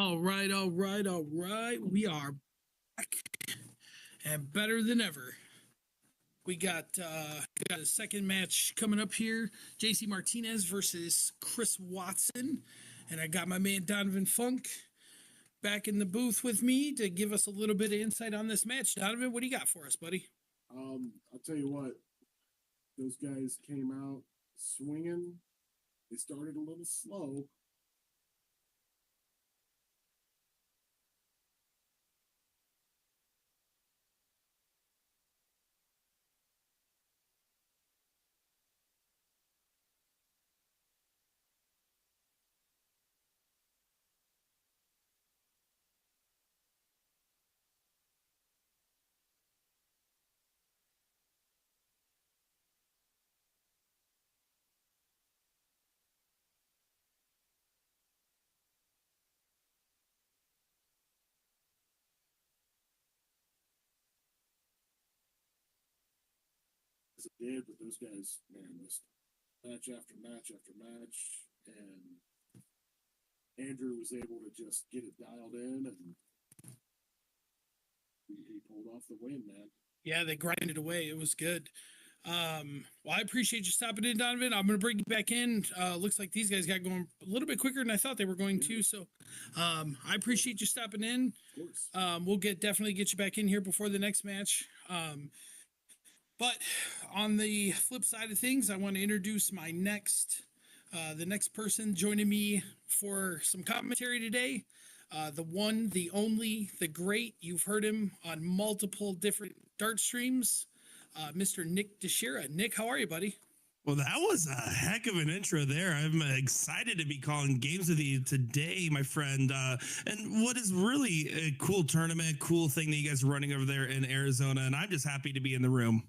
All right, all right, all right. We are back and better than ever. We got a second match coming up here. JC Martinez versus Chris Watson. And I got my man Donovan Funk back in the booth with me to give us a little bit of insight on this match. Donovan, what do you got for us, buddy? I'll tell you what, those guys came out swinging. They started a little slow. As it did, but those guys, man, missed match after match after match, and Andrew was able to just get it dialed in, and he pulled off the win, man. Yeah, they grinded away. It was good. Well, I appreciate you stopping in, Donovan. I'm going to bring you back in. Looks like these guys got going a little bit quicker than I thought they were going to. So, I appreciate you stopping in. Of course. We'll definitely get you back in here before the next match. But on the flip side of things, I want to introduce my the next person joining me for some commentary today. The one, the only, the great. You've heard him on multiple different dart streams. Mr. Nick DeShira. Nick, how are you, buddy? Well, that was a heck of an intro there. I'm excited to be calling games with you today, my friend. And what is really a cool tournament, cool thing that you guys are running over there in Arizona. And I'm just happy to be in the room.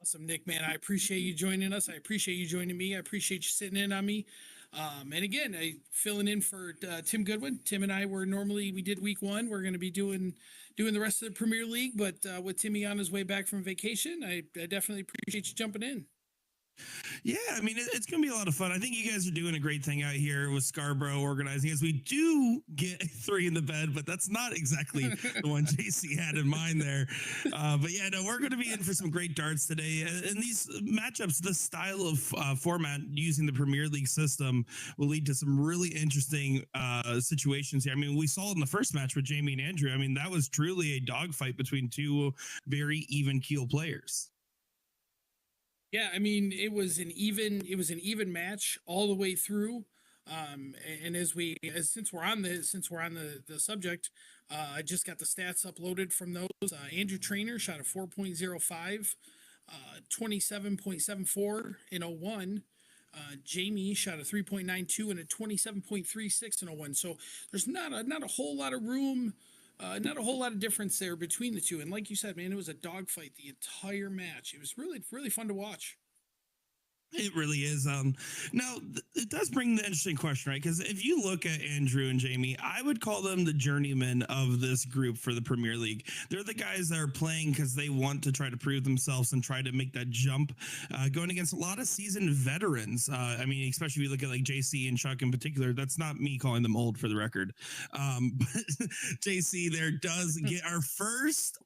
Awesome, Nick, man. I appreciate you joining us. I appreciate you joining me. I appreciate you sitting in on me. And again, filling in for Tim Goodwin. Tim and I we did week one. We're going to be doing the rest of the Premier League, but with Timmy on his way back from vacation, I definitely appreciate you jumping in. Yeah, I mean, it's going to be a lot of fun. I think you guys are doing a great thing out here with Scarborough organizing as we do get 3 in the bed, but that's not exactly the one JC had in mind there. But yeah, no, we're going to be in for some great darts today. And these matchups, this style of format using the Premier League system will lead to some really interesting situations here. I mean, we saw it in the first match with Jamie and Andrew. I mean, that was truly a dogfight between two very even keel players. Yeah, I mean, it was an even match all the way through. And since we're on the subject, I just got the stats uploaded from those. Andrew Trainer shot a 4.05, 27.74 in 01. Jamie shot a 3.92 and a 27.36 in 01. So there's not a whole lot of room. Not a whole lot of difference there between the two. And like you said, man, it was a dogfight the entire match. It was really, really fun to watch. It really is. Now, it does bring the interesting question, right? Because if you look at Andrew and Jamie, I would call them the journeymen of this group for the Premier League. They're the guys that are playing because they want to try to prove themselves and try to make that jump, going against a lot of seasoned veterans. I mean, especially if you look at like JC and Chuck in particular. That's not me calling them old for the record. But JC there does get our first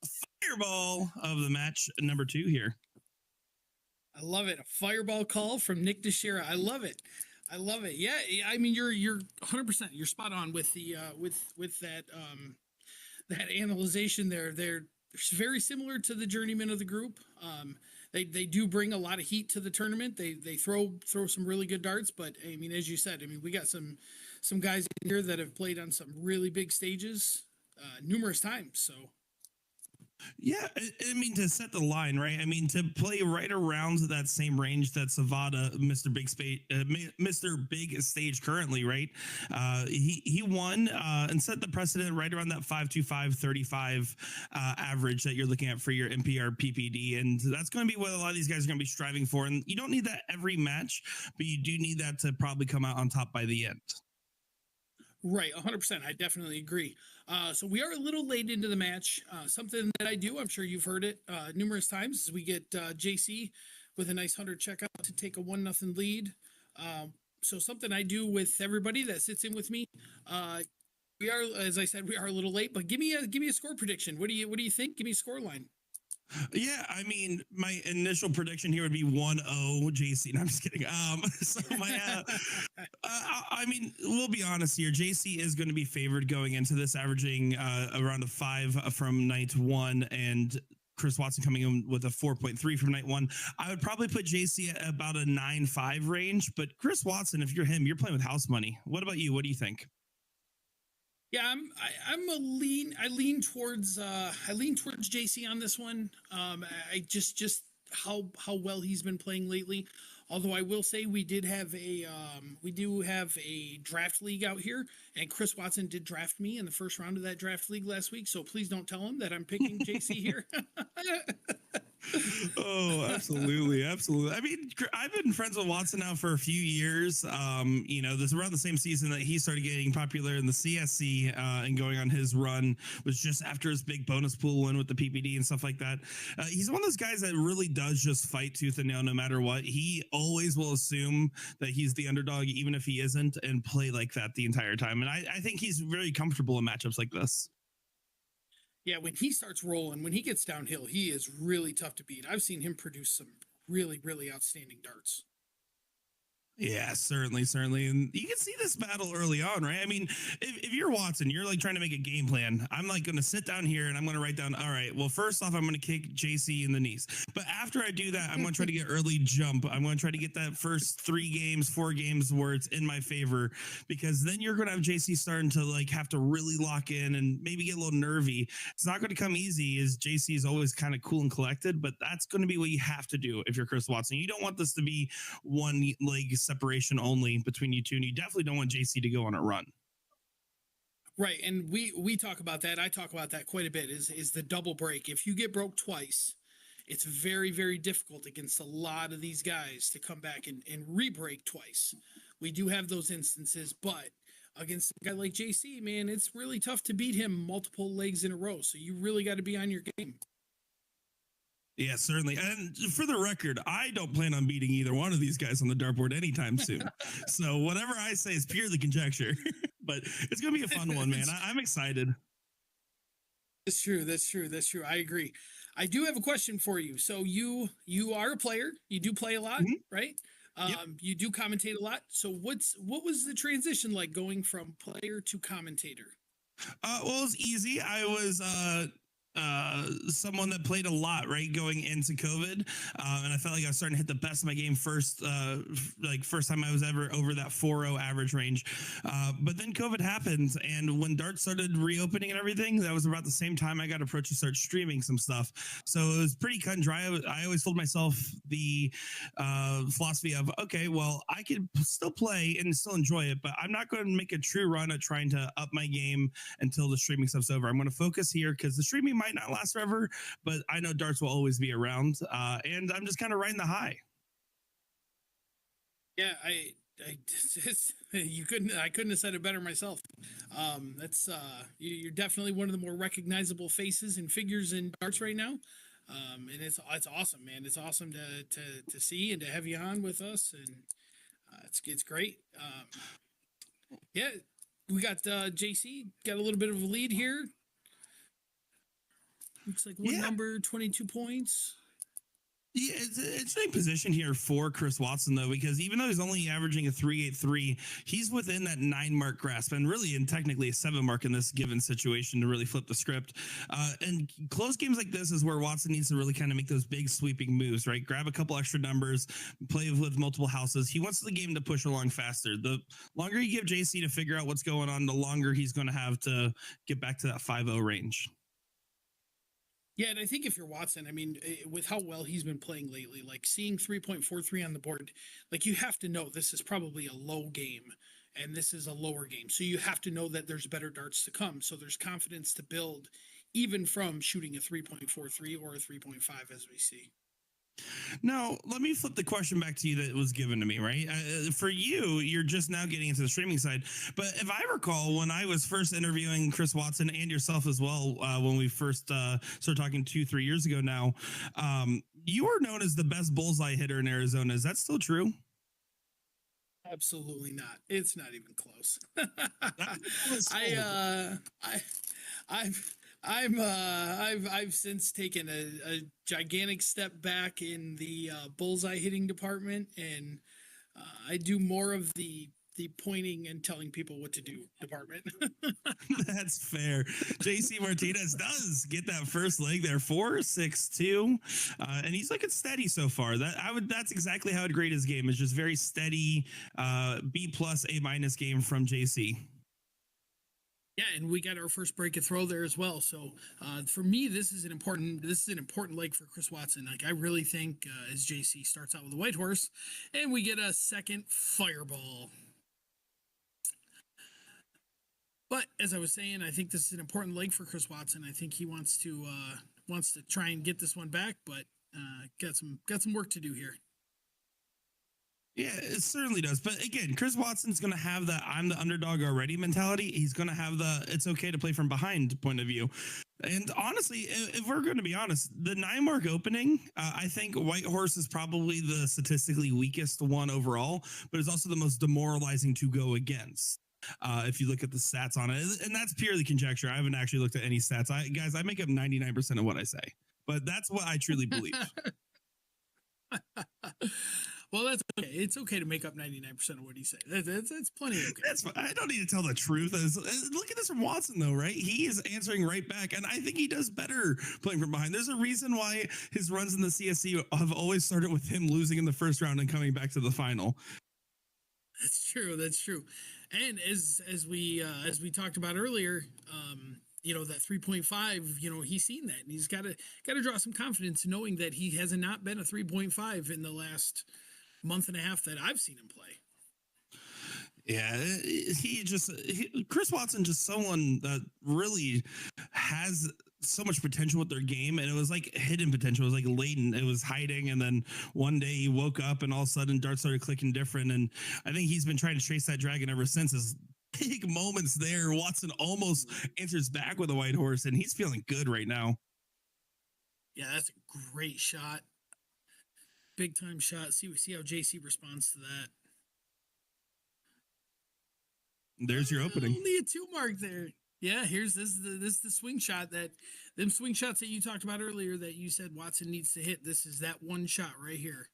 fireball of the match, number 2 here. I love it. A fireball call from Nick DeShira. I love it. I love it. Yeah, I mean you're 100%. You're spot on with the with that that analyzation there. They're very similar to the journeymen of the group. They do bring a lot of heat to the tournament. They throw some really good darts, but I mean, as you said, I mean, we got some guys in here that have played on some really big stages numerous times. So yeah, I mean, to set the line, right? I mean, to play right around that same range that Savada, Mr. Big Stage currently, right? He won and set the precedent right around that 5.25/35 average that you're looking at for your NPR PPD, and that's going to be what a lot of these guys are going to be striving for. And you don't need that every match, but you do need that to probably come out on top by the end. Right, 100%. I definitely agree. So we are a little late into the match. Something that I do, I'm sure you've heard it numerous times, is we get JC with a nice 100 checkout to take a 1-0 lead. so something I do with everybody that sits in with me. We are, as I said, we are a little late, but give me a score prediction. What do you think? Give me a score line. Yeah, I mean, my initial prediction here would be 1-0 JC. No, I'm just kidding. So I mean, we'll be honest here. JC is going to be favored going into this, averaging around a 5 from night one, and Chris Watson coming in with a 4.3 from night one. I would probably put JC at about a 9-5 range, but Chris Watson, if you're him, you're playing with house money. What about you? What do you think? Yeah, I lean towards JC on this one. I just how well he's been playing lately. Although I will say we do have a draft league out here, and Chris Watson did draft me in the first round of that draft league last week. So please don't tell him that I'm picking JC here. Oh, absolutely, absolutely. I mean, I've been friends with Watson now for a few years. This around the same season that he started getting popular in the CSC and going on his run was just after his big bonus pool win with the PPD and stuff like that. He's one of those guys that really does just fight tooth and nail no matter what. He always will assume that he's the underdog, even if he isn't, and play like that the entire time. And I think he's very comfortable in matchups like this. Yeah, when he starts rolling, when he gets downhill, he is really tough to beat. I've seen him produce some really, really outstanding darts. Yeah, certainly, certainly. And you can see this battle early on, right? I mean, if you're Watson, you're like trying to make a game plan. I'm like going to sit down here and I'm going to write down, all right, well, first off, I'm going to kick JC in the knees. But after I do that, I'm going to try to get early jump. I'm going to try to get that first 4 games where it's in my favor, because then you're going to have JC starting to like have to really lock in and maybe get a little nervy. It's not going to come easy, as JC is always kind of cool and collected, but that's going to be what you have to do if you're Chris Watson. You don't want this to be one leg separation only between you two, and you definitely don't want JC to go on a run. Right, and we talk about that. I talk about that quite a bit. Is the double break? If you get broke twice, it's very, very difficult against a lot of these guys to come back and re-break twice. We do have those instances, but against a guy like JC, man, it's really tough to beat him multiple legs in a row. So you really got to be on your game. Yeah, certainly. And for the record, I don't plan on beating either one of these guys on the dartboard anytime soon. So whatever I say is purely conjecture, but it's going to be a fun one, man. I'm excited. That's true. That's true. That's true. I agree. I do have a question for you. So you are a player. You do play a lot, right? Yep. You do commentate a lot. So what was the transition like going from player to commentator? Well, it was easy. I was someone that played a lot, right, going into COVID, and I felt like I was starting to hit the best of my game first time I was ever over that 4.0 average range, but then COVID happened, and when darts started reopening and everything, that was about the same time I got approached to start streaming some stuff. So it was pretty cut and dry. I always told myself the philosophy of, okay, well, I could still play and still enjoy it, but I'm not going to make a true run at trying to up my game until the streaming stuff's over. I'm going to focus here because the streaming might not last forever, but I know darts will always be around, and I'm just kind of riding the high. Yeah, I I couldn't have said it better myself. That's you're definitely one of the more recognizable faces and figures in darts right now. And it's awesome, man. It's awesome to see and to have you on with us, and it's great. Yeah, we got JC got a little bit of a lead here. Looks like one number, 22 points. Yeah, it's an interesting position here for Chris Watson, though, because even though he's only averaging a 3.83, he's within that 9 mark grasp, and really, and technically a 7 mark in this given situation to really flip the script. And close games like this is where Watson needs to really kind of make those big sweeping moves, right? Grab a couple extra numbers, play with multiple houses. He wants the game to push along faster. The longer you give JC to figure out what's going on, the longer he's going to have to get back to that 5.0 range. Yeah, and I think if you're Watson, I mean, with how well he's been playing lately, like seeing 3.43 on the board, like you have to know this is probably a low game and this is a lower game. So you have to know that there's better darts to come. So there's confidence to build even from shooting a 3.43 or a 3.5 as we see. Now, let me flip the question back to you that was given to me, right? For you, you're just now getting into the streaming side. But if I recall, when I was first interviewing Chris Watson and yourself as well, when we first started talking 2-3 years ago now, you were known as the best bullseye hitter in Arizona. Is that still true? Absolutely not. It's not even close. That was I sold. I've I've since taken a gigantic step back in the bullseye hitting department, and I do more of the pointing and telling people what to do department. That's fair. JC Martinez does get that first leg there, 4.62, and he's looking steady so far. That's exactly how I'd grade his game. Is just very steady, B plus A minus game from JC. Yeah, and we got our first break of throw there as well. So for me, this is an important leg for Chris Watson. Like I really think as JC starts out with a white horse, and we get a second fireball. But as I was saying, I think this is an important leg for Chris Watson. I think he wants to try and get this one back, but got some work to do here. Yeah, it certainly does. But again, Chris Watson's going to have the I'm the underdog already mentality. He's going to have the it's okay to play from behind point of view. And honestly, if we're going to be honest, the 9-mark opening, I think White Horse is probably the statistically weakest one overall, but it's also the most demoralizing to go against. If you look at the stats on it, and that's purely conjecture. I haven't actually looked at any stats. I make up 99% of what I say, but that's what I truly believe. Well, that's okay. It's okay to make up 99% of what he said. That's plenty okay. I don't need to tell the truth. Look at this from Watson, though, right? He is answering right back, and I think he does better playing from behind. There's a reason why his runs in the CSC have always started with him losing in the first round and coming back to the final. That's true. That's true. And as we talked about earlier, that 3.5, he's seen that, and he's got to draw some confidence knowing that he has not been a 3.5 in the last month and a half that I've seen him play. Yeah, Chris Watson, just someone that really has so much potential with their game, and it was like hidden potential. It was like latent. It was hiding, and then one day he woke up, and all of a sudden darts started clicking different. And I think he's been trying to chase that dragon ever since. His big moments there, Watson almost answers back with a white horse, and he's feeling good right now. Yeah, that's a great shot. Big time shot. See how JC responds to that. There's your opening. Only a 2-mark there. Yeah, here's this is the swing shot them swing shots that you talked about earlier that you said Watson needs to hit. This is that one shot right here.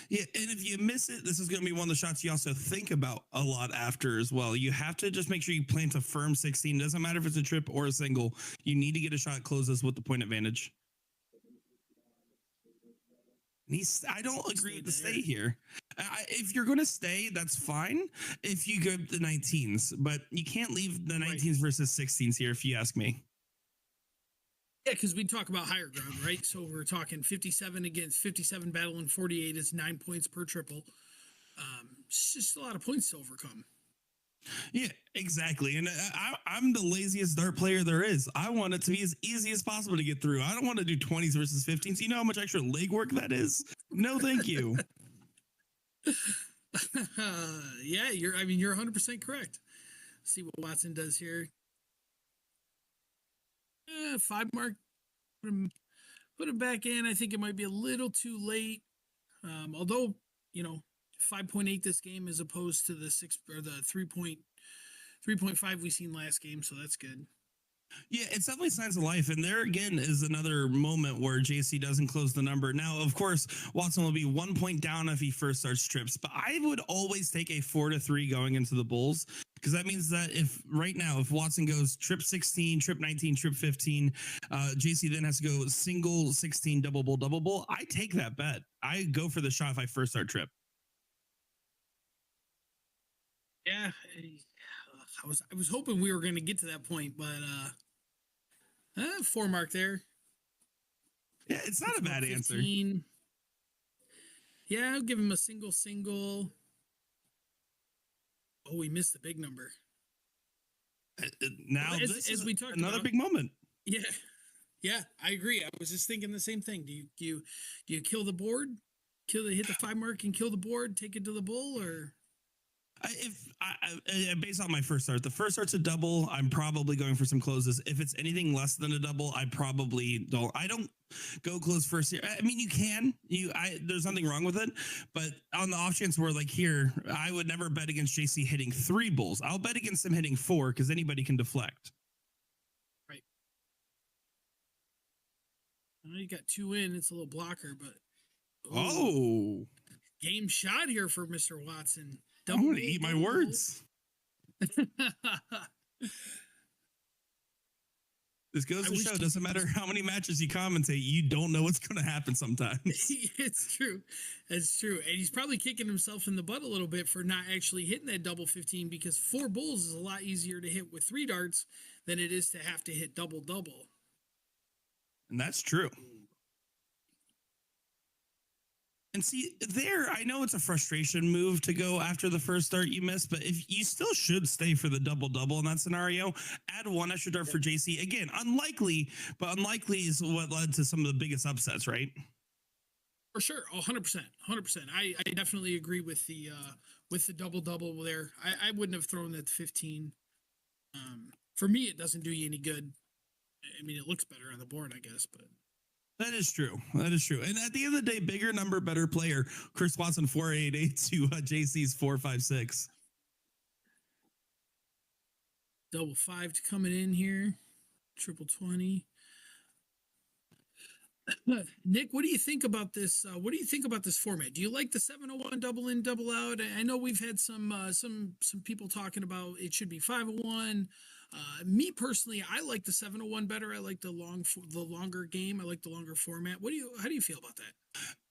Yeah, and if you miss it, this is going to be one of the shots you also think about a lot after as well. You have to just make sure you plant a firm 16. Doesn't matter if it's a trip or a single. You need to get a shot closes with the point advantage. I don't agree with the stay here. If you're going to stay, that's fine. If you go the 19s, but you can't leave the 19s versus 16s here, if you ask me. Yeah, because we talk about higher ground, right? So we're talking 57 against 57 battling 48 is 9 points per triple. It's just a lot of points to overcome. Yeah, exactly. And I'm the laziest dart player there is. I want it to be as easy as possible to get through. I don't want to do 20s versus 15s. You know how much extra legwork that is? No, thank you. Yeah, you're 100% correct. Let's see what Watson does here. 5-mark. Put him back in. I think it might be a little too late. Although, 5.8 this game as opposed to the 3.5 we seen last game, so that's good. Yeah, it's definitely signs of life. And there again is another moment where JC doesn't close the number. Now, of course, Watson will be 1 point down if he first starts trips, but I would always take a 4-3 going into the Bulls, because that means that if Watson goes trip 16, trip 19, trip 15, JC then has to go single 16, double bull. I take that bet. I go for the shot if I first start trip. Yeah, I was hoping we were going to get to that point, but 4-mark there. Yeah, it's not a bad 15. answer. Yeah, I'll give him a single. Oh, we missed the big number. Now well, this is we talked another about, big moment. Yeah, I agree. I was just thinking the same thing. Do you kill the board? Hit the 5-mark and kill the board, take it to the bull, or? Based on my first start, the first start's a double. I'm probably going for some closes. If it's anything less than a double, I probably don't. I don't go close first here. I mean, you can. There's nothing wrong with it, but on the off chance where like here, I would never bet against JC hitting 3 bulls. I'll bet against him hitting 4 because anybody can deflect. Right. I know you got 2 in. It's a little blocker, but oh, game shot here for Mr. Watson. I'm going to eat my words. This goes to show, doesn't matter how many matches you commentate, you don't know what's going to happen sometimes. It's true. It's true. And he's probably kicking himself in the butt a little bit for not actually hitting that double 15 because 4 bulls is a lot easier to hit with 3 darts than it is to have to hit double. And that's true. And see, there, I know it's a frustration move to go after the first dart you missed, but if you still should stay for the double in that scenario, add 1 extra dart for JC. Again, unlikely, but unlikely is what led to some of the biggest upsets, right? For sure. 100%. 100%. I definitely agree with the double there. I wouldn't have thrown that 15. For me, it doesn't do you any good. I mean, it looks better on the board, I guess, but. That is true. That is true. And at the end of the day, bigger number, better player. Chris Watson 488 to JC's 456. Double 5 to coming in here. Triple 20. Nick, what do you think about this? What do you think about this format? Do you like the 701 double in, double out? I know we've had some people talking about it should be 501. Me personally, I like the 701 better. I like the longer game. I like the longer format. How do you feel about that?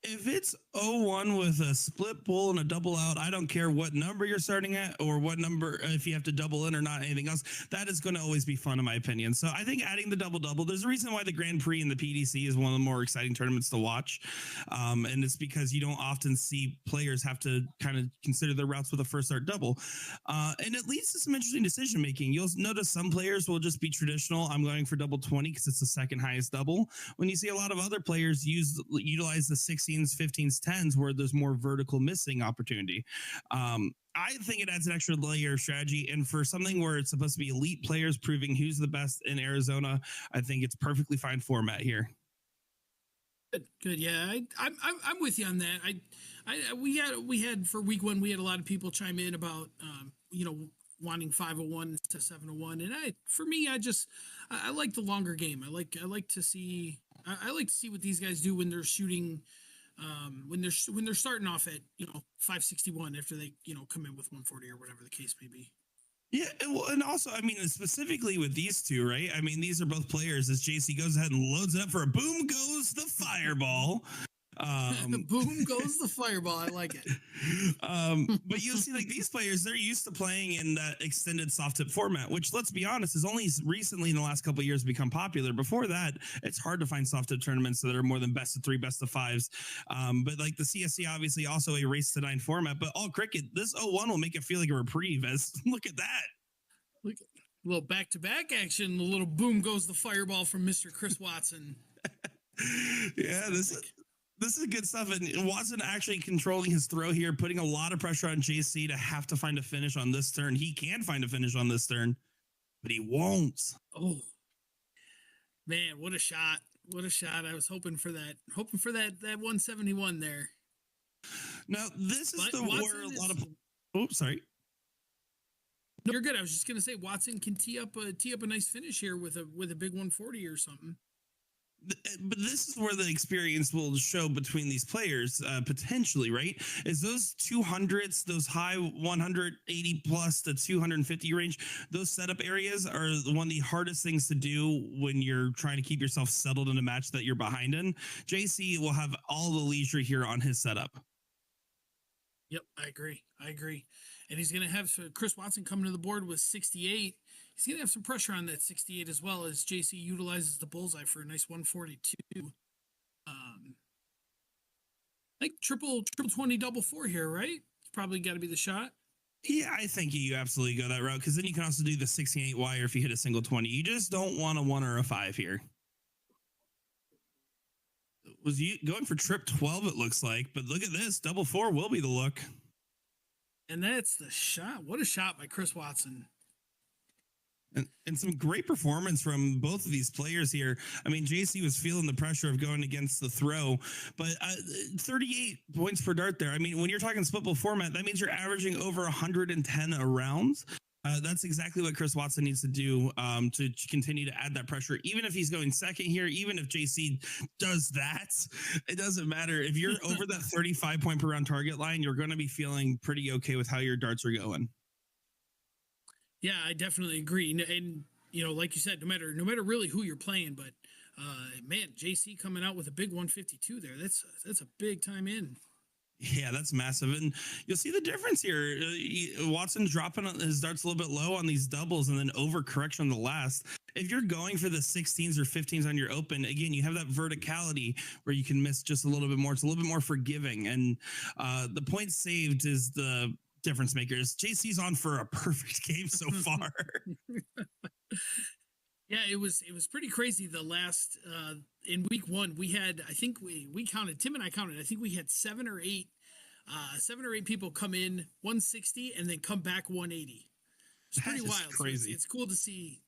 If it's 0-1 with a split bull and a double out, I don't care what number you're starting at or what number, if you have to double in or not, anything else. That is going to always be fun, in my opinion. So I think adding the double, there's a reason why the Grand Prix and the PDC is one of the more exciting tournaments to watch. And it's because you don't often see players have to kind of consider their routes with a first start double. And it leads to some interesting decision making. You'll notice some players will just be traditional. I'm going for double 20 because it's the second highest double. When you see a lot of other players utilize the 16s, 15s, 10s where there's more vertical missing opportunity. I think it adds an extra layer of strategy. And for something where it's supposed to be elite players proving who's the best in Arizona, I think it's perfectly fine format here. Good. Yeah, I'm with you on that. We had for week 1, we had a lot of people chime in about wanting 501 to 701, and for me, I like the longer game. I like to see what these guys do when they're shooting. When they're starting off at 561 after they come in with 140 or whatever the case may be. Yeah, and also, I mean, specifically with these two, right? I mean, these are both players. As JC goes ahead and loads it up for a boom goes the fireball. Boom goes the fireball. I like it. But you'll see, like, these players, they're used to playing in that extended soft tip format, which, let's be honest, has only recently in the last couple of years become popular. Before that, it's hard to find soft tip tournaments that are more than best of 3, best of 5s. But like the CSC, obviously also a race to 9 format, but all cricket, this 0-1 will make it feel like a reprieve. As look at that. Look at a little back-to-back action. A little boom goes the fireball from Mr. Chris Watson. Yeah, this is good stuff. And Watson actually controlling his throw here, putting a lot of pressure on JC to have to find a finish on this turn. He can find a finish on this turn, but he won't. Oh, man, what a shot. What a shot. I was hoping for that 171 there. Now, this is where a lot of... Oh, sorry. No, you're good. I was just going to say Watson can tee up a nice finish here with a big 140 or something. But this is where the experience will show between these players, potentially, right? Is those 200s, those high 180 plus to 250 range, those setup areas are one of the hardest things to do when you're trying to keep yourself settled in a match that you're behind in. JC will have all the leisure here on his setup. Yep, I agree. And he's going to have Chris Watson coming to the board with 68. He's going to have some pressure on that 68 as well as JC utilizes the bullseye for a nice 142. I think triple 20 double 4 here, right? It's probably got to be the shot. Yeah, I think you absolutely go that route because then you can also do the 68 wire if you hit a single 20. You just don't want a 1 or a 5 here. Was you going for trip 12, it looks like, but look at this. Double 4 will be the look. And that's the shot. What a shot by Chris Watson. And some great performance from both of these players here. I mean, JC was feeling the pressure of going against the throw, but 38 points per dart there. I mean, when you're talking splitable format, that means you're averaging over 110 a round. That's exactly what Chris Watson needs to do to continue to add that pressure. Even if he's going second here, even if JC does that, it doesn't matter. If you're over that 35 point per round target line, you're going to be feeling pretty okay with how your darts are going. Yeah, I definitely agree. And you know, like you said, no matter really who you're playing, but man, JC coming out with a big 152 there. That's a big time in. Yeah, that's massive. And you'll see the difference here. Watson's dropping his darts a little bit low on these doubles and then overcorrection on the last. If you're going for the 16s or 15s on your open, again, you have that verticality where you can miss just a little bit more. It's a little bit more forgiving. And the points saved is the difference makers. JC's on for a perfect game so far. Yeah, it was pretty crazy. The last in week one, we had, I think we counted, Tim and I counted, I think we had 7 or 8 people come in 160 and then come back 180. It's pretty wild. Crazy. So it's cool to see.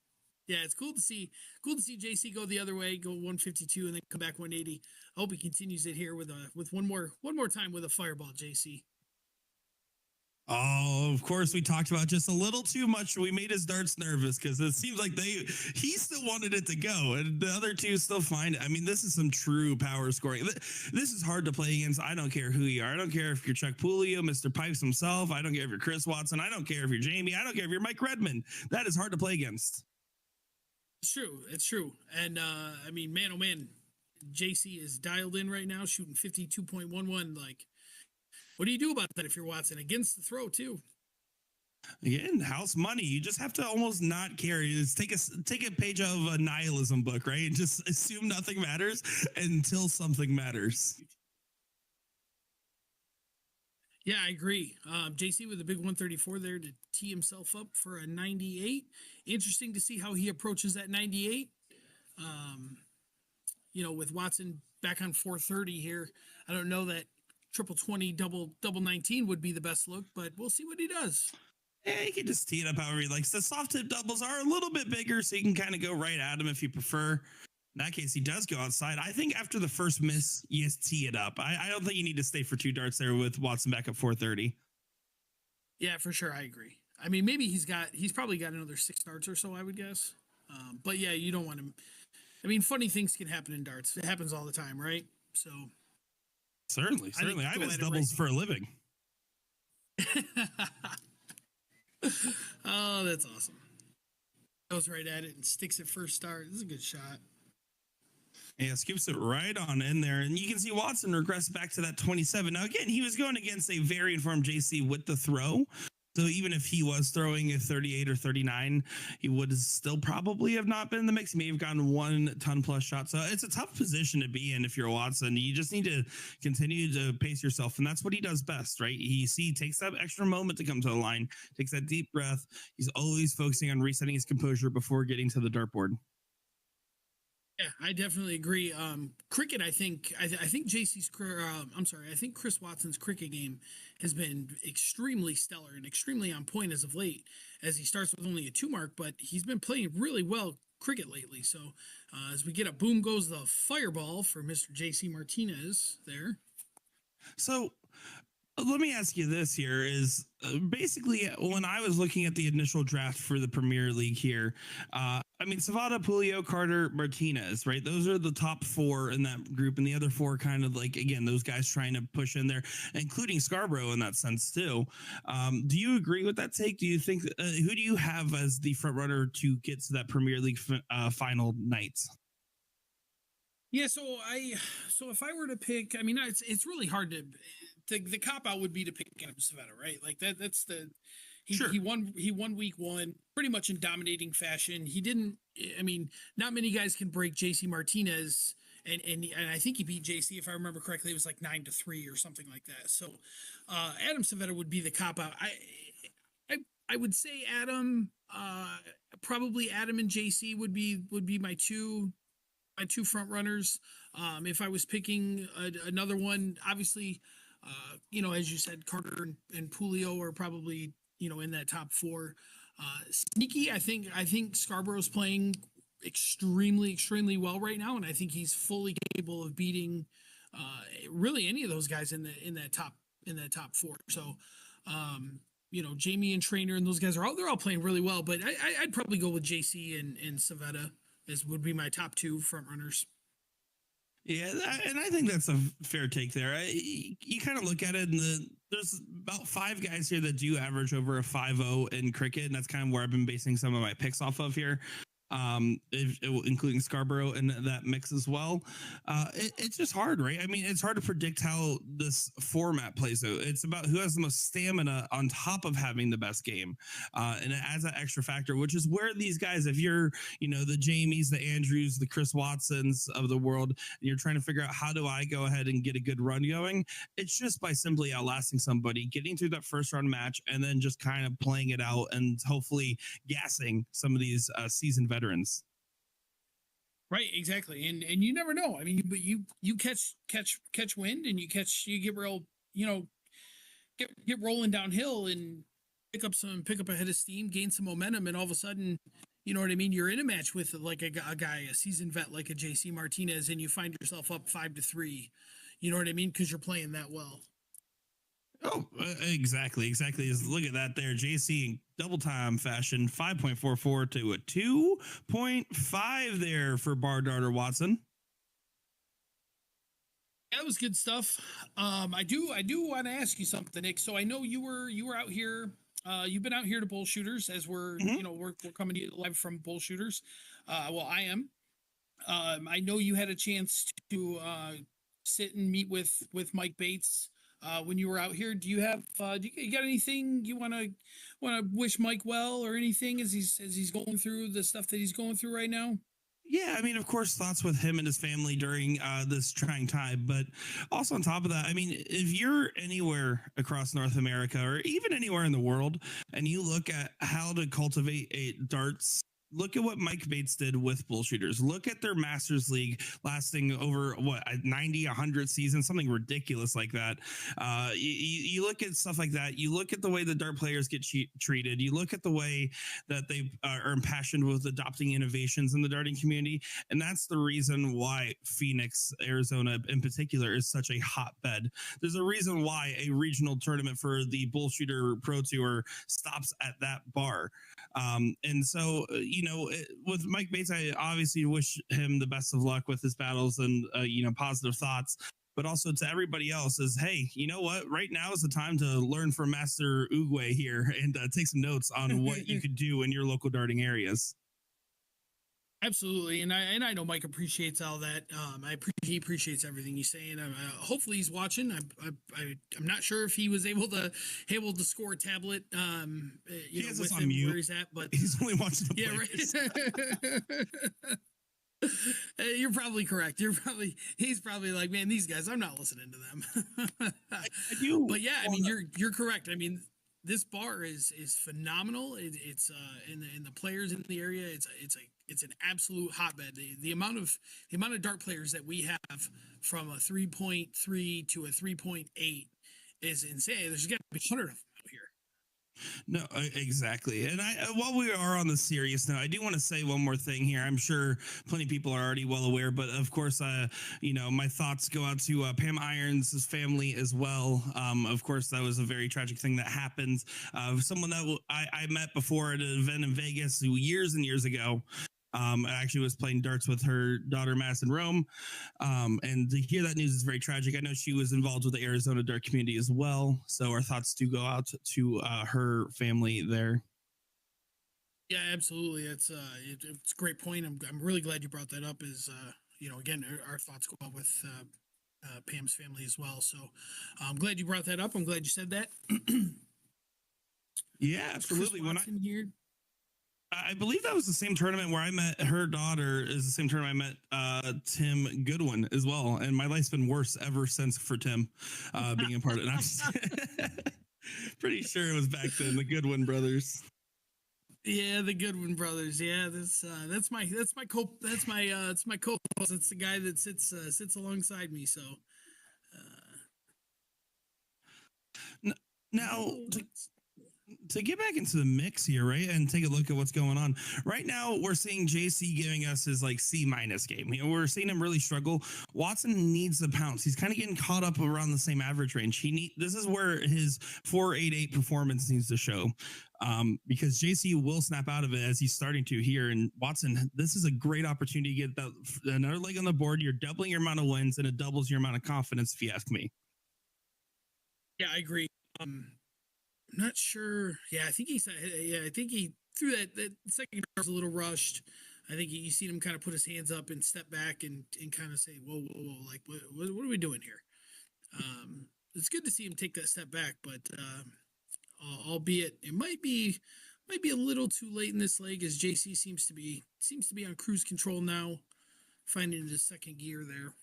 Yeah, it's cool to see JC go the other way, go 152 and then come back 180. I hope he continues it here with one more time with a fireball, JC. Oh, of course, we talked about just a little too much. We made his darts nervous because it seems like he still wanted it to go, and the other two still find it. I mean, this is some true power scoring. This is hard to play against. I don't care who you are. I don't care if you're Chuck Pulio, Mr. Pipes himself. I don't care if you're Chris Watson. I don't care if you're Jamie. I don't care if you're Mike Redmond. That is hard to play against. It's true. And I mean, man, oh man, JC is dialed in right now, shooting 52.11. Like, what do you do about that if you're Watson against the throw too? Again, house money. You just have to almost not care. Just take a page of a nihilism book, right? And just assume nothing matters until something matters. Yeah, I agree. JC with a big 134 there to tee himself up for a 98. Interesting to see how he approaches that 98. You know, with Watson back on 430 here, I don't know that triple 20 double 19 would be the best look, but we'll see what he does. Yeah, he can just tee it up however he likes. The soft tip doubles are a little bit bigger, so you can kind of go right at him if you prefer. In that case, he does go outside. I think after the first miss, you just tee it up. I don't think you need to stay for 2 darts there with Watson back at 430. Yeah, for sure. I agree. I mean, maybe he's probably got another 6 darts or so, I would guess. But yeah, you don't want him. I mean, funny things can happen in darts. It happens all the time, right? So. Certainly. I miss doubles for a living. Oh, that's awesome. Goes right at it and sticks it first start. This is a good shot. Yeah, scoops it right on in there. And you can see Watson regress back to that 27. Now, again, he was going against a very informed JC with the throw. So even if he was throwing a 38 or 39, he would still probably have not been in the mix. He may have gotten 1 ton plus shot. So it's a tough position to be in if you're Watson. You just need to continue to pace yourself. And that's what he does best, right? He takes that extra moment to come to the line, takes that deep breath. He's always focusing on resetting his composure before getting to the dartboard. Yeah, I definitely agree. Cricket, I think JC's I think Chris Watson's cricket game has been extremely stellar and extremely on point as of late, as he starts with only a 2 mark, but he's been playing really well cricket lately. So as we get a boom goes the fireball for Mr. JC Martinez there. So let me ask you this here is basically when I was looking at the initial draft for the Premier League here, I mean, Savada, Pulio, Carter, Martinez, right? Those are the top 4 in that group. And the other 4 kind of like, again, those guys trying to push in there, including Scarborough in that sense too. Do you agree with that take? Do you think, who do you have as the front runner to get to that Premier League final night? Yeah, so if I were to pick, I mean, it's really hard to. The cop out would be to pick Adam Savetta, right? Like that's the Sure. He won week 1 pretty much in dominating fashion. He didn't. I mean, not many guys can break JC Martinez, and I think he beat JC, if I remember correctly. It was like 9-3 or something like that. So Adam Savetta would be the cop out. I would say Adam. Probably Adam and JC would be my two front runners. If I was picking another one, obviously As you said, Carter and Pulio are probably, in that top four. Sneaky, I think Scarborough's playing extremely, extremely well right now, and I think he's fully capable of beating really any of those guys in that top four. So, Jamie and Trainer and those guys they're all playing really well. But I'd probably go with JC and Savetta as would be my top two front runners. Yeah, and I think that's a fair take there. You kind of look at it, and there's about five guys here that do average over a 5.0 in cricket, and that's kind of where I've been basing some of my picks off of here, including Scarborough in that mix as well. It's just hard, right? I mean, it's hard to predict how this format plays out. It's about who has the most stamina on top of having the best game, and it adds that extra factor, which is where these guys, if you're, the Jamies, the Andrews, the Chris Watsons of the world, and you're trying to figure out how do I go ahead and get a good run going, it's just by simply outlasting somebody, getting through that first round match, and then just kind of playing it out and hopefully gassing some of these seasoned veterans. Right, exactly, and you never know. I mean, but you catch wind, and you get real, get rolling downhill, and pick up a head of steam, gain some momentum, and all of a sudden, you know what I mean. You're in a match with like a guy, a seasoned vet like a JC Martinez, and you find yourself up 5-3. You know what I mean? Because you're playing that well. Oh, exactly. Look at that there. JC in double time fashion, 5.44 to a 2.5 there for Bar Darter Watson. That was good stuff. I do want to ask you something, Nick. So I know you were out here. You've been out here to Bull Shooters as we're we're coming to you live from Bull Shooters. Well, I am. I know you had a chance to sit and meet with Mike Bates when you were out here. Do you have you got anything you want to wish Mike well or anything as he's going through the stuff that he's going through right now? Yeah, I mean, of course, thoughts with him and his family during this trying time. But also on top of that, I mean, if you're anywhere across North America or even anywhere in the world, and you look at how to cultivate a darts, look at what Mike Bates did with Bull Shooters. Look at their Masters League lasting over 90, 100 seasons, something ridiculous like that. You look at stuff like that. You look at the way the dart players get treated. You look at the way that they are impassioned with adopting innovations in the darting community. And that's the reason why Phoenix, Arizona in particular is such a hotbed. There's a reason why a regional tournament for the Bull Shooter Pro Tour stops at that bar. And so, with Mike Bates, I obviously wish him the best of luck with his battles and, positive thoughts. But also to everybody else is, hey, you know what? Right now is the time to learn from Master Uguay here and take some notes on what you could do in your local darting areas. Absolutely, and I know Mike appreciates all that. He appreciates everything he's saying. Hopefully he's watching. I'm not sure if he was able to score a tablet. He has with us on him mute. where he's at, but He's only watching the yeah, right. You're probably correct. He's probably like, man, these guys, I'm not listening to them. But yeah, I mean, you're correct. I mean, this bar is phenomenal. It's and the players in the area. It's an absolute hotbed. The amount of dart players that we have from a 3.3 to a 3.8 is insane. There's got to be 100 of them out here. No, exactly. And while we are on the serious note, I do want to say one more thing here. I'm sure plenty of people are already well aware, but of course, my thoughts go out to Pam Irons' family as well. Of course, that was a very tragic thing that happened. Someone that I met before at an event in Vegas years and years ago. I actually was playing darts with her daughter, Madison Rome. And to hear that news is very tragic. I know she was involved with the Arizona dart community as well. So our thoughts do go out to her family there. Yeah, absolutely. It's a great point. I'm really glad you brought that up. Again, our thoughts go out with Pam's family as well. So I'm glad you brought that up. I'm glad you said that. Yeah, absolutely. When I believe that was the same tournament where I met her daughter. Is the same tournament I met Tim Goodwin as well, and my life's been worse ever since for Tim being a part of it. And I'm pretty sure it was back then, the Goodwin brothers. Yeah, the Goodwin brothers. Yeah, that's my co-host. It's the guy that sits alongside me. So Now, Oh, to get back into the mix here, right, and take a look at what's going on right now, we're seeing JC giving us his like C minus game. We're seeing him really struggle. Watson needs the pounce. He's kind of getting caught up around the same average range. This is where his 4.88 performance needs to show, because JC will snap out of it as he's starting to here. And Watson, this is a great opportunity to get another leg on the board. You're doubling your amount of wins, and it doubles your amount of confidence, if you ask me. yeah, I agree. I'm not sure. Yeah, I think I think he threw that second was a little rushed. I think you seen him kind of put his hands up and step back and kind of say, whoa, like what are we doing here? It's good to see him take that step back, but albeit it might be a little too late in this leg, as JC seems to be on cruise control now, finding his second gear there.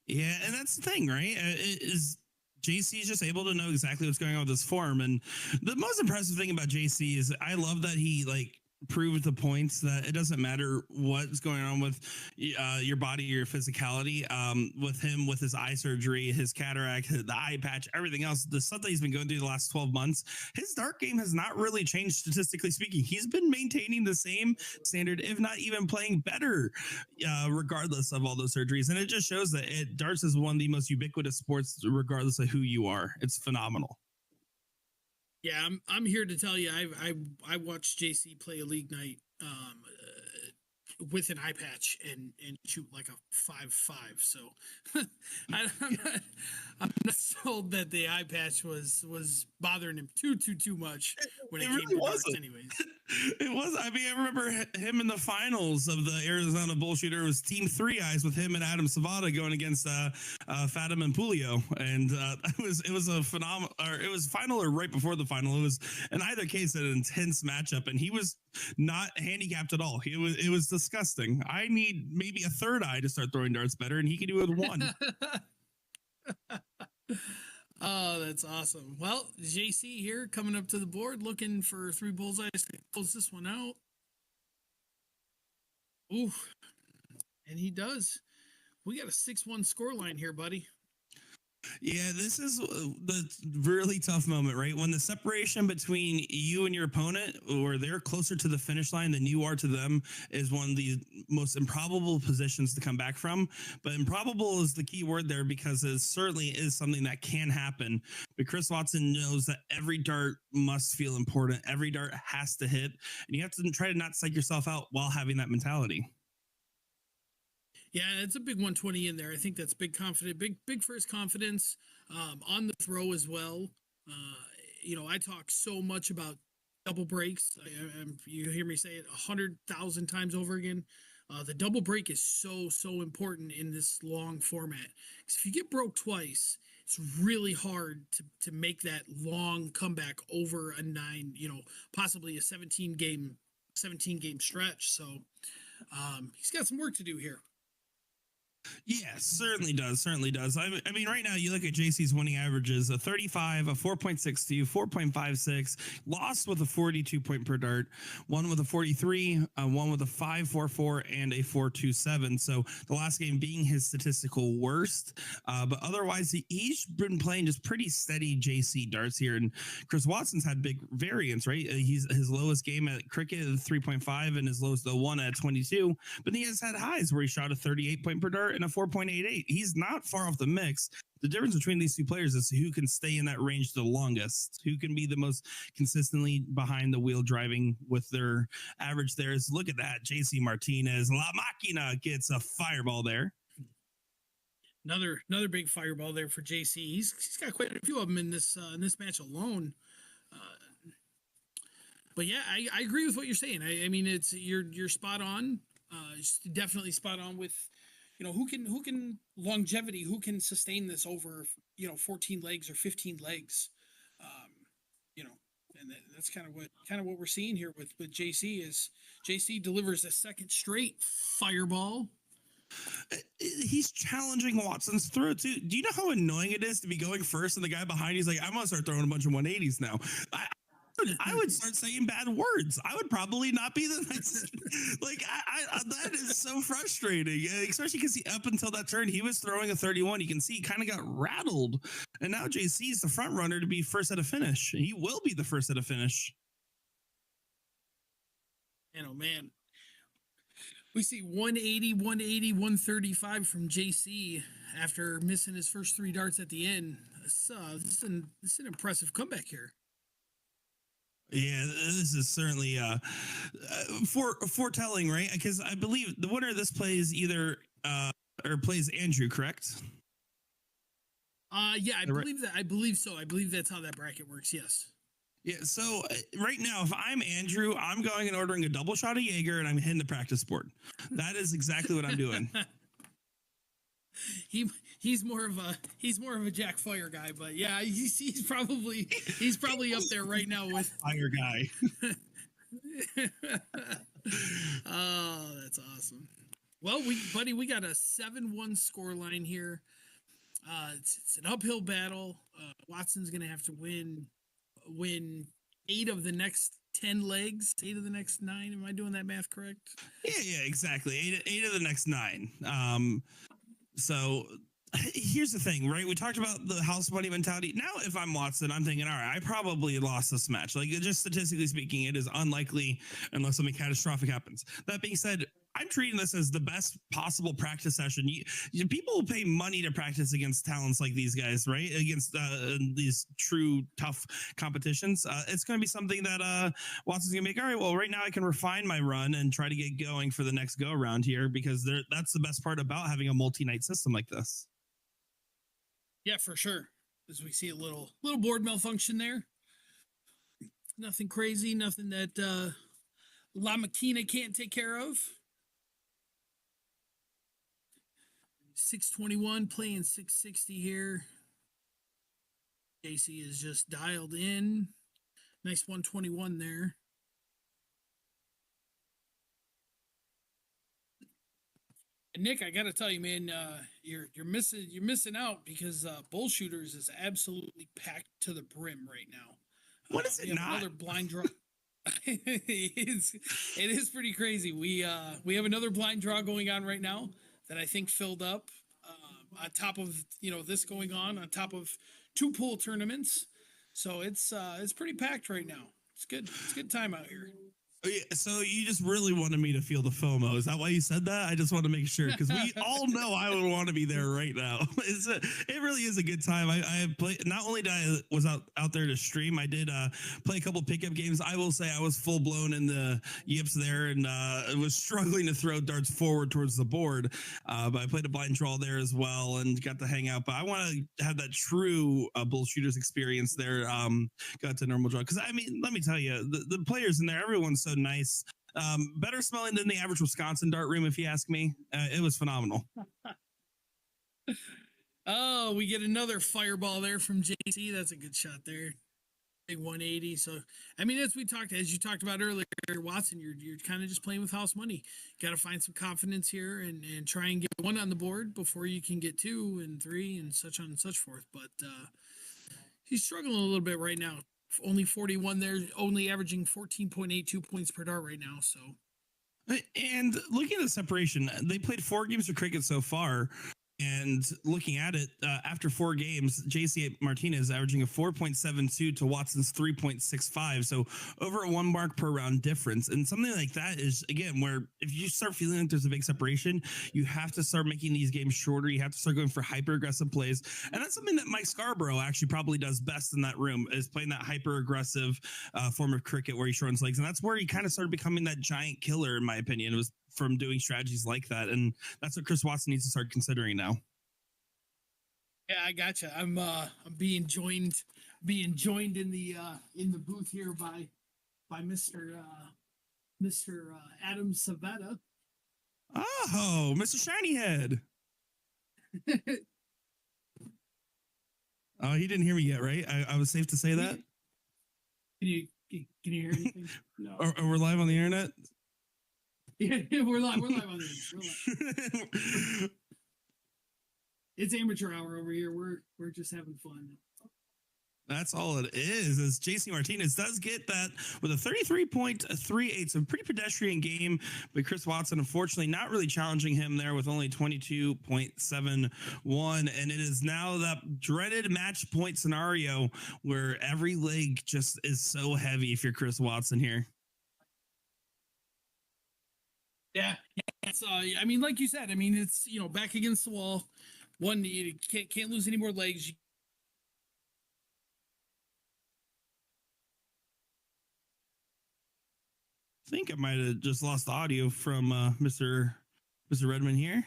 Yeah, and that's the thing, right? Is JC is just able to know exactly what's going on with his form. And the most impressive thing about JC is I love that he like proved the points that it doesn't matter what's going on with your body, your physicality, with him, with his eye surgery, his cataract, the eye patch, everything else, the stuff that he's been going through the last 12 months, his dart game has not really changed statistically speaking. He's been maintaining the same standard, if not even playing better, regardless of all those surgeries. And it just shows that darts is one of the most ubiquitous sports, regardless of who you are. It's phenomenal. Yeah, I'm here to tell you, I watched JC play a league night with an eye patch and shoot like a 5.5. So I'm not sold that the eye patch was bothering him too much when it came to darts, anyways. It was. I mean, I remember him in the finals of the Arizona Bullshooter. It was Team 3 Eyes with him and Adam Savada going against Fatim and Pulio, and it was a phenomenal. Or it was final or right before the final. It was in either case an intense matchup, and he was not handicapped at all. It was disgusting. I need maybe a third eye to start throwing darts better, and he can do it with one. Oh, that's awesome. Well, JC here coming up to the board looking for 3 bullseyes to close this one out. Ooh, and he does. We got a 6-1 scoreline here, buddy. Yeah, this is the really tough moment, right? When the separation between you and your opponent, or they're closer to the finish line than you are to them, is one of the most improbable positions to come back from. But improbable is the key word there, because it certainly is something that can happen. But Chris Watson knows that every dart must feel important. Every dart has to hit, and you have to try to not psych yourself out while having that mentality. Yeah, it's a big 120 in there. I think that's big first confidence on the throw as well. I talk so much about double breaks. You hear me say it 100,000 times over again. The double break is so important in this long format. Because if you get broke twice, it's really hard to make that long comeback over a 9, possibly a 17 game stretch. So he's got some work to do here. Yeah, certainly does. I mean, right now you look at JC's winning averages: a 35, a 4.62, 4.56, lost with a 42 point per dart, one with a 43, one with a 5.44, and a 4.27. So the last game being his statistical worst. But otherwise, he's been playing just pretty steady JC darts here. And Chris Watson's had big variance, right? His lowest game at cricket is 3.5, and his lowest 1 at 22. But he has had highs where he shot a 38 point per dart and a 4.88. He's not far off the mix. The difference between these two players is who can stay in that range the longest, who can be the most consistently behind the wheel driving with their average there. Is look at that. JC Martinez, La Máquina gets a fireball there. Another big fireball there for JC. He's got quite a few of them in this match alone. But yeah, I agree with what you're saying. I mean, it's you're spot on. Definitely spot on with, who can longevity, who can sustain this over 14 legs or 15 legs, and that's kind of what we're seeing here with JC. Is JC delivers a second straight fireball. He's challenging Watson's throw too. Do you know how annoying it is to be going first and the guy behind you's like, I'm gonna start throwing a bunch of 180s now? I would start saying bad words. I would probably not be the nicest. Like that is so frustrating, especially because up until that turn, he was throwing a 31. You can see he kind of got rattled, and now JC is the front runner to be first at a finish. He will be the first at a finish. And oh man, we see 180, 180, 135 from JC after missing his first 3 darts at the end. This is an impressive comeback here. Yeah, this is certainly foretelling, right? Because I believe the winner of this plays either or plays Andrew, correct? Yeah, I believe so. I believe that's how that bracket works. Yes. Yeah, so right now, if I'm Andrew, I'm going and ordering a double shot of Jaeger and I'm hitting the practice board. That is exactly what I'm doing. He's more of a Jack Fire guy, but yeah, he's probably up there right now with Fire guy. Oh, that's awesome. Well, we got a 7-1 score line here. It's an uphill battle. Watson's gonna have to win 8 of the next 10 legs, 8 of the next 9. Am I doing that math correct? Yeah, exactly. 8 of the next 9. So here's the thing, right? We talked about the house money mentality. Now, if I'm Watson, I'm thinking, all right, I probably lost this match. Like, just statistically speaking, it is unlikely unless something catastrophic happens. That being said, I'm treating this as the best possible practice session. People will pay money to practice against talents like these guys, right? Against these true tough competitions. It's going to be something that Watson's going to make. All right, well, right now I can refine my run and try to get going for the next go around here, because that's the best part about having a multi-night system like this. Yeah, for sure. As we see a little board malfunction there. Nothing crazy, nothing that La Maquina can't take care of. 621 playing 660 here. JC is just dialed in. Nice 121 there. And Nick, I got to tell you, man, you're missing out because Bull Shooters is absolutely packed to the brim right now. What is it not? Another blind draw. It is pretty crazy. We have another blind draw going on right now that I think filled up on top of this going on top of 2 pool tournaments. So it's pretty packed right now. It's good. It's a good time out here. Oh, yeah, so you just really wanted me to feel the FOMO. Is that why you said that? I just want to make sure, because we all know I would want to be there right now. It really is a good time. I played, not only did I was out there to stream, I did play a couple pickup games. I will say I was full blown in the yips there, and was struggling to throw darts forward towards the board. But I played a blind draw there as well and got to hang out. But I want to have that true Bull Shooters experience there. Got to normal draw, because I mean, let me tell you, the players in there, everyone's so nice. Better smelling than the average Wisconsin dart room, if you ask me. It was phenomenal. Oh, we get another fireball there from JC. That's a good shot there. Big 180. So, I mean, as you talked about earlier, Watson, you're kind of just playing with house money. Got to find some confidence here and try and get 1 on the board before you can get 2 and 3 and such on and such forth. But he's struggling a little bit right now. Only 41 there, only averaging 14.82 points per dart right now. So, and looking at the separation, they played 4 games of cricket so far. And looking at it, after 4 games, JC Martinez averaging a 4.72 to Watson's 3.65. So over a 1 mark per round difference. And something like that is, again, where if you start feeling like there's a big separation, you have to start making these games shorter. You have to start going for hyper aggressive plays. And that's something that Mike Scarborough actually probably does best in that room, is playing that hyper aggressive form of cricket where he shortens legs. And that's where he kind of started becoming that giant killer, in my opinion. It was from doing strategies like that, and that's what Chris Watson needs to start considering now. Yeah, I gotcha. I'm being joined in the booth here by Mr. Adam Savetta. Oh, Mr. Shiny Head. Oh, he didn't hear me yet, right? I was safe to say that. Can you hear anything? No. Or we're live on the internet. Yeah, we're live on the It's amateur hour over here. We're just having fun. That's all it is. As JC Martinez does get that with a 33.38. So pretty pedestrian game, but Chris Watson, unfortunately, not really challenging him there with only 22.71. And it is now that dreaded match point scenario where every leg just is so heavy if you're Chris Watson here. Yeah, it's I mean, like you said, I mean, it's back against the wall. One, you can't lose any more legs. I think I might have just lost the audio from Mr. Redmond here.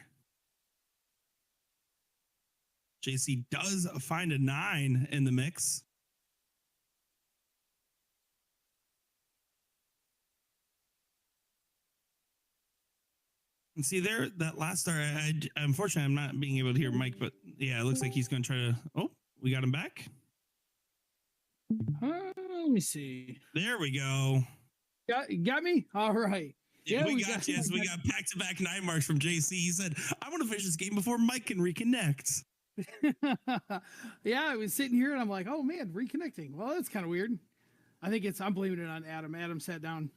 JC does find a 9 in the mix. And see there, that last star, unfortunately, I'm not being able to hear Mike, but yeah, it looks like he's going to try to. Oh, we got him back. Let me see. There we go. Got me? All right. Yeah, we got you. We got back-to-back 9 marks from JC. He said, I want to finish this game before Mike can reconnect. Yeah, I was sitting here and I'm like, oh man, reconnecting. Well, that's kind of weird. I think I'm blaming it on Adam. Adam sat down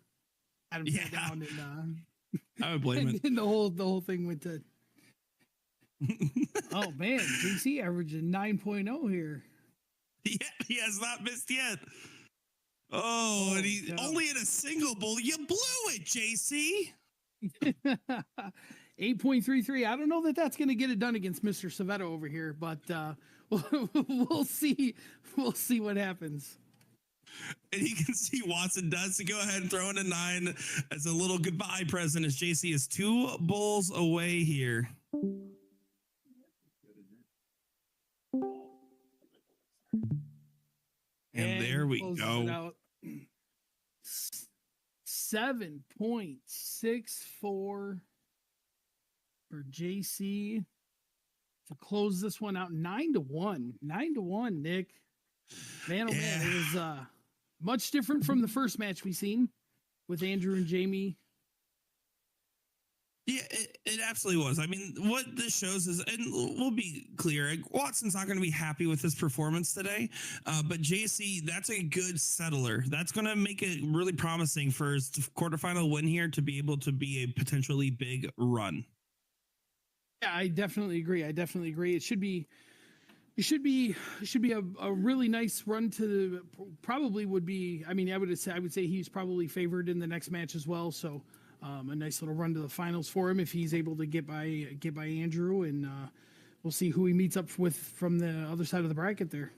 and I would blame it. And the whole thing went to oh man, JC averaging 9.0 here. Yeah, he has not missed yet. Oh, and he only in a single bowl. You blew it, JC. 8.33. I don't know that that's going to get it done against Mr. Savetto over here, but we'll see. We'll see what happens. And you can see Watson does to go ahead and throw in a 9 as a little goodbye present as JC is 2 bowls away here. And there we go. 7.64 for JC to close this one out. 9-1. 9-1, Nick. Man, oh man, it was much different from the first match we seen with Andrew and Jamie. Yeah, it absolutely was. I mean, what this shows is, and we'll be clear, Watson's not going to be happy with his performance today, but JC, that's a good settler. That's going to make it really promising for his quarterfinal win here to be able to be a potentially big run. Yeah, I definitely agree. It should be a really nice run to probably would be. I mean, I would say he's probably favored in the next match as well. So a nice little run to the finals for him if he's able to get by Andrew, and we'll see who he meets up with from the other side of the bracket there.